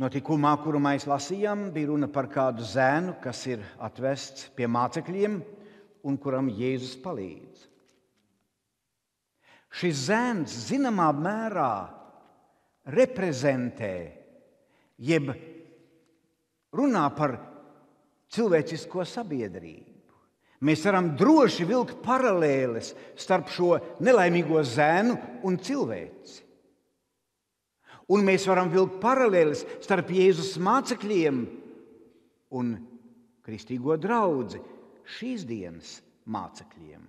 Notikumā, kuru mēs lasījām, bija runa par kādu zēnu, kas ir atvests pie mācekļiem un kuram Jēzus palīdz. Šis zēns zināmā mērā reprezentē, jeb runā par cilvēcisko sabiedrību. Mēs varam droši vilkt paralēles starp šo nelaimīgo zēnu un cilvēci. Un mēs varam vilkt paralēles starp Jēzus mācekļiem un kristīgo draudzi šīs dienas mācekļiem.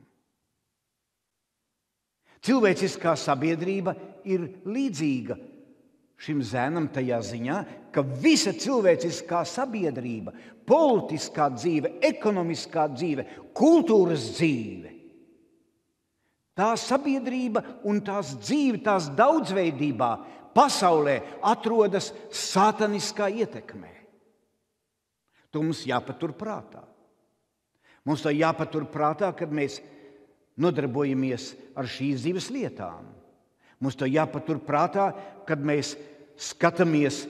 Cilvēciskā sabiedrība ir līdzīga šim zēnam tajā ziņā, ka visa cilvēciskā sabiedrība, politiskā dzīve, ekonomiskā dzīve, kultūras dzīve, tā sabiedrība un tās dzīve, tās daudzveidībā pasaulē atrodas sataniskā ietekmē. To mums jāpatur prātā. Mums to jāpatur prātā, kad mēs nodarbojamies ar šīs dzīves lietām. Mums to jāpatur prātā, kad mēs skatāmies,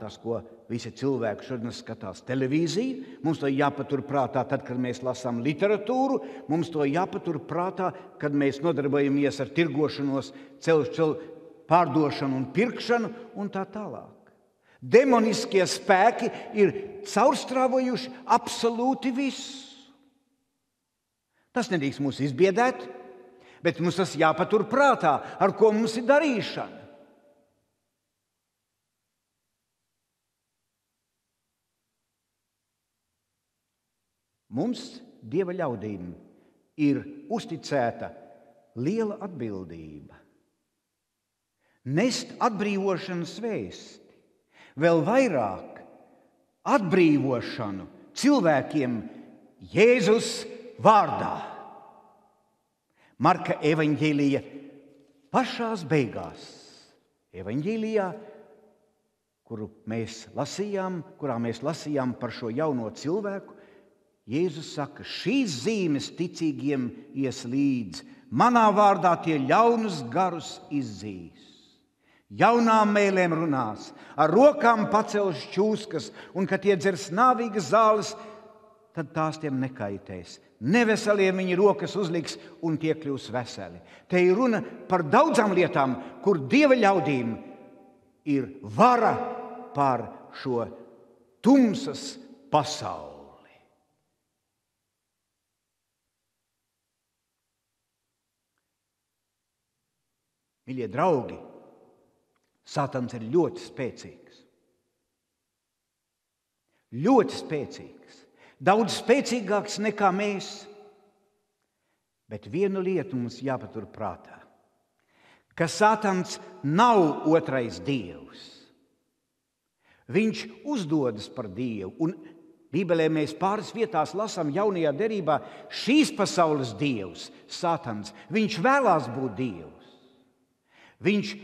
tas, ko visi cilvēki šodien skatās televīziju, mums to jāpatur prātā tad, kad mēs lasām literatūru, mums to jāpatur prātā, kad mēs nodarbojamies ar tirgošanos, pārdošanu un pirkšanu un tā tālāk. Demoniskie spēki ir caurstrāvojuši absolūti visu. Tas nedrīkst mūs izbiedēt, bet mums tas jāpatur prātā, ar ko mums ir darīšana. Mums, Dieva ļaudīm, ir uzticēta liela atbildība. Nest atbrīvošanas vēsti, vēl vairāk atbrīvošanu cilvēkiem Jēzus vārdā. Marka evaņģēlija pašās beigās, evaņģēlijā, kurā mēs lasījām par šo jauno cilvēku, Jēzus saka, šīs zīmes ticīgiem ies līdz, manā vārdā tie ļaunus garus izzīs. Jaunām mēlēm runās, ar rokām pacels šķūskas, un kad tie dzers nāvīgas zāles, tad tās tiem nekaitēs. Neveseliem viņi rokas uzliks, un tie kļūs veseli. Te ir runa par daudzām lietām, kur Dieva ļaudīm ir vara pār šo tumsas pasauli. Mīļie draugi, Sātans ir ļoti spēcīgs. Ļoti spēcīgs. Daudz spēcīgāks nekā mēs. Bet vienu lietu mums jāpatur prātā, ka Sātans nav otrais dievs. Viņš uzdodas par dievu. Un Bībelē mēs pāris vietās lasām jaunajā derībā šīs pasaules dievs, Sātans. Viņš vēlās būt dievs. Viņš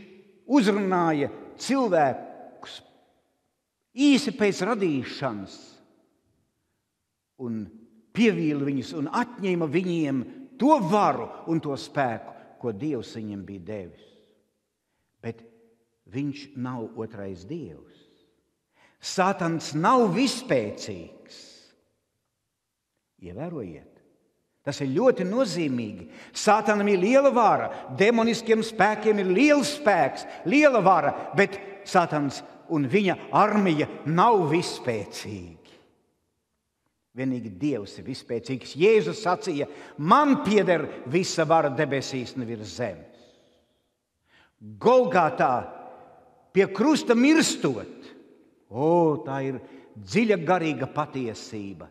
uzrunāja cilvēkus īsi pēc radīšanas un pievīla viņus un atņēma viņiem to varu un to spēku, ko Dievs viņiem bija devis. Bet viņš nav otrais dievs. Sātans nav vispēcīgs. Ievērojiet. Tas ir ļoti nozīmīgi. Sātanam ir liela vara, demoniskiem spēkiem ir liels spēks, liela vara, bet Sātans un viņa armija nav vispēcīgi. Vienīgi Dievs ir vispēcīgs. Jēzus sacīja, man pieder visa vara debesīs un virs zemes. Golgātā pie krusta mirstot, tā ir dziļa garīga patiesība.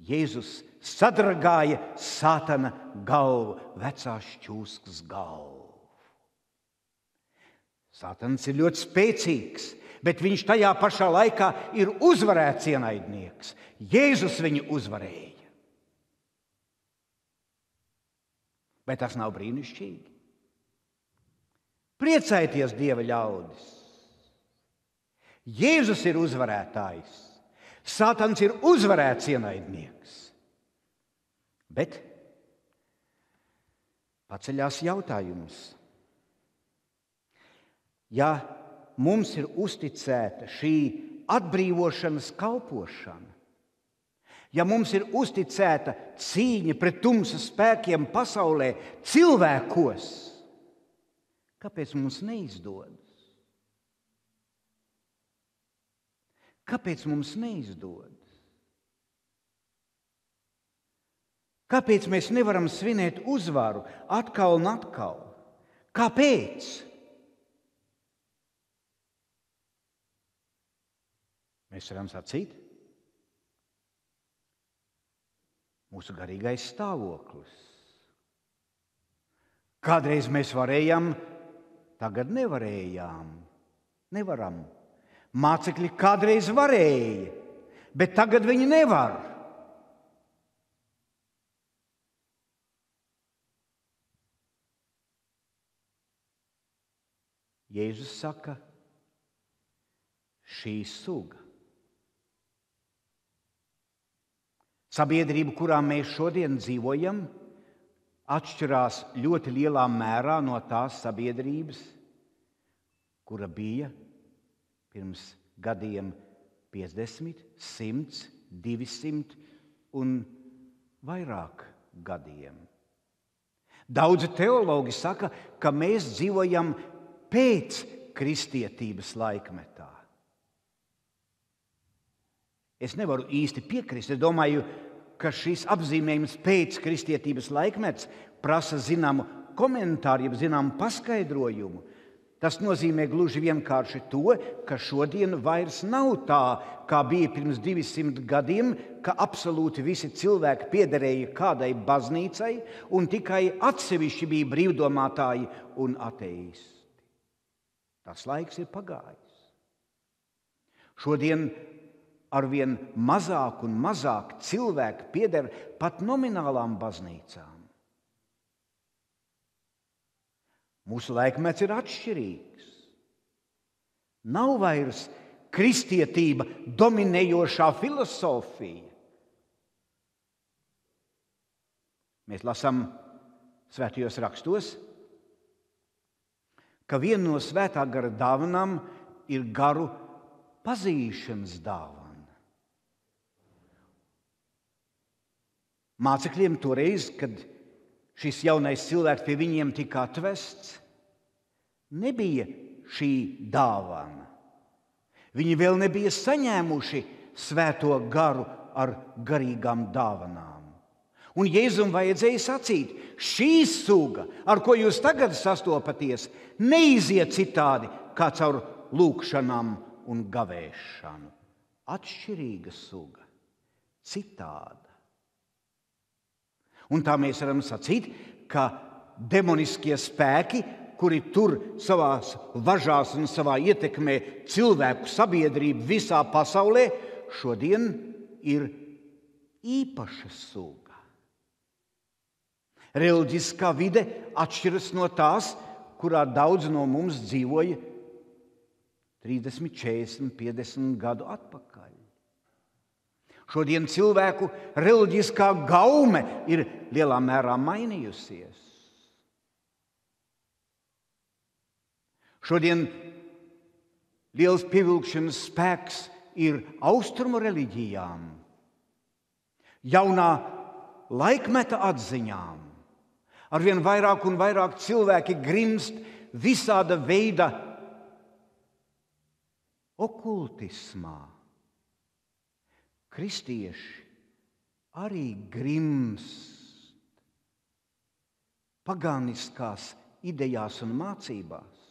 Jēzus sadragāja Sātana galvu, vecās šķūskas galvu. Sātans ir ļoti spēcīgs, bet viņš tajā pašā laikā ir uzvarēts ienaidnieks. Jēzus viņu uzvarēja. Vai tas nav brīnišķīgi? Priecājieties, Dieva ļaudis! Jēzus ir uzvarētājs. Sātans ir uzvarēts ienaidnieks. Bet paceļās jautājums. Ja mums ir uzticēta šī atbrīvošanas kalpošana, ja mums ir uzticēta cīņa pret tumsas spēkiem pasaulē, cilvēkos, kāpēc mums neizdodas? Kāpēc mums neizdodas? Kāpēc mēs nevaram svinēt uzvaru atkal un atkal? Kāpēc? Mēs varam sacīt, mūsu garīgais stāvoklis. Kādreiz mēs varējām, tagad nevarējām. Nevaram. Mācekļi kādreiz varēja, bet tagad viņi nevar. Jēzus saka, šī suga. Sabiedrība, kurā mēs šodien dzīvojam, atšķirās ļoti lielā mērā no tās sabiedrības, kura bija pirms gadiem 50, 100, 200 un vairāk gadiem. Daudzi teologi saka, ka mēs dzīvojam pēc kristietības laikmetā. Es nevaru īsti piekrist. Es domāju, ka šis apzīmējums pēc kristietības laikmets prasa zināmu komentāru, jeb zināmu paskaidrojumu. Tas nozīmē gluži vienkārši to, ka šodien vairs nav tā, kā bija pirms 200 gadiem, ka absolūti visi cilvēki piederēja kādai baznīcai un tikai atsevišķi bija brīvdomātāji un ateisti. Tas laiks ir pagājis. Šodien arvien mazāk un mazāk cilvēki pieder pat nominālām baznīcām. Mūsu laikmets ir atšķirīgs. Nav vairs kristietība dominējošā filosofija. Mēs lasām svētajos rakstos, ka viena no svētā gara dāvanām ir garu pazīšanas dāvana. Mācekļiem toreiz, kad šis jaunais cilvēks pie viņiem tika atvests, nebija šī dāvana. Viņi vēl nebija saņēmuši svēto garu ar garīgām dāvanām. Un Jēzum vajadzēja sacīt, šī suga, ar ko jūs tagad sastopaties, neiziet citādi kā caur lūgšanām un gavēšanu. Atšķirīga suga, citāda. Un tā mēs varam sacīt, ka demoniskie spēki, kuri tur savās važās un savā ietekmē cilvēku sabiedrību visā pasaulē, šodien ir īpaša suga. Reliģiskā vide atšķiras no tās, kurā daudz no mums dzīvoja 30, 40, 50 gadu atpakaļ. Šodien cilvēku reliģiskā gaume ir lielā mērā mainījusies. Šodien liels pievilkšanas spēks ir austrumu reliģijām, jaunā laikmeta atziņām. Arvien vairāk un vairāk cilvēki grimst visāda veida okultismā. Kristieši arī grimst pagāniskās idejās un mācībās.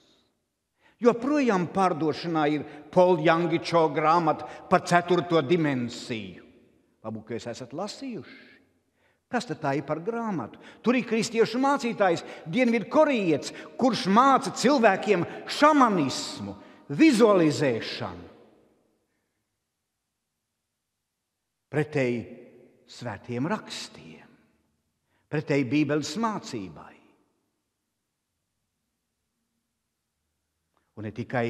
Joprojām pārdošanā ir Paul Jangičo grāmata par 4. dimensiju. Varbūt, ka jūs esat lasījuši. Kas tad tā ir par grāmatu? Tur ir kristiešu mācītājs, dienvidkorejietis, kurš māca cilvēkiem šamanismu, vizualizēšanu. Pretēji svētiem rakstiem, pretēji Bībeles mācībai. Un ne tikai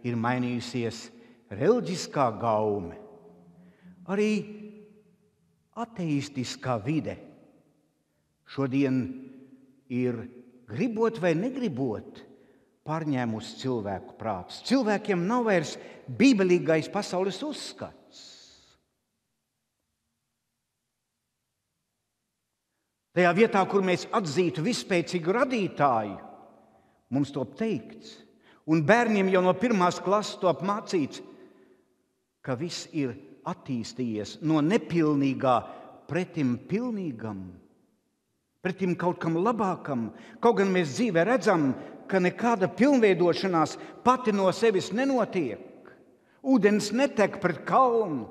ir mainījusies reliģiskā gaume, arī ateistiskā vide šodien ir, gribot vai negribot, pārņēmusi cilvēku prātus. Cilvēkiem nav vairs bībelīgais pasaules uzskats. Tajā vietā, kur mēs atzītu vispēcīgu radītāju, mums top teikts, un bērniem jau no 1. klases top mācīts, ka viss ir attīstījies no nepilnīgā pretim pilnīgam, pretim kaut kam labākam. Kaut gan mēs dzīvē redzam, ka nekāda pilnveidošanās pati no sevis nenotiek. Ūdens netek pret kalnu.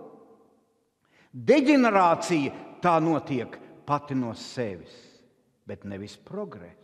Deģenerācija tā notiek pati no sevis, bet nevis progress.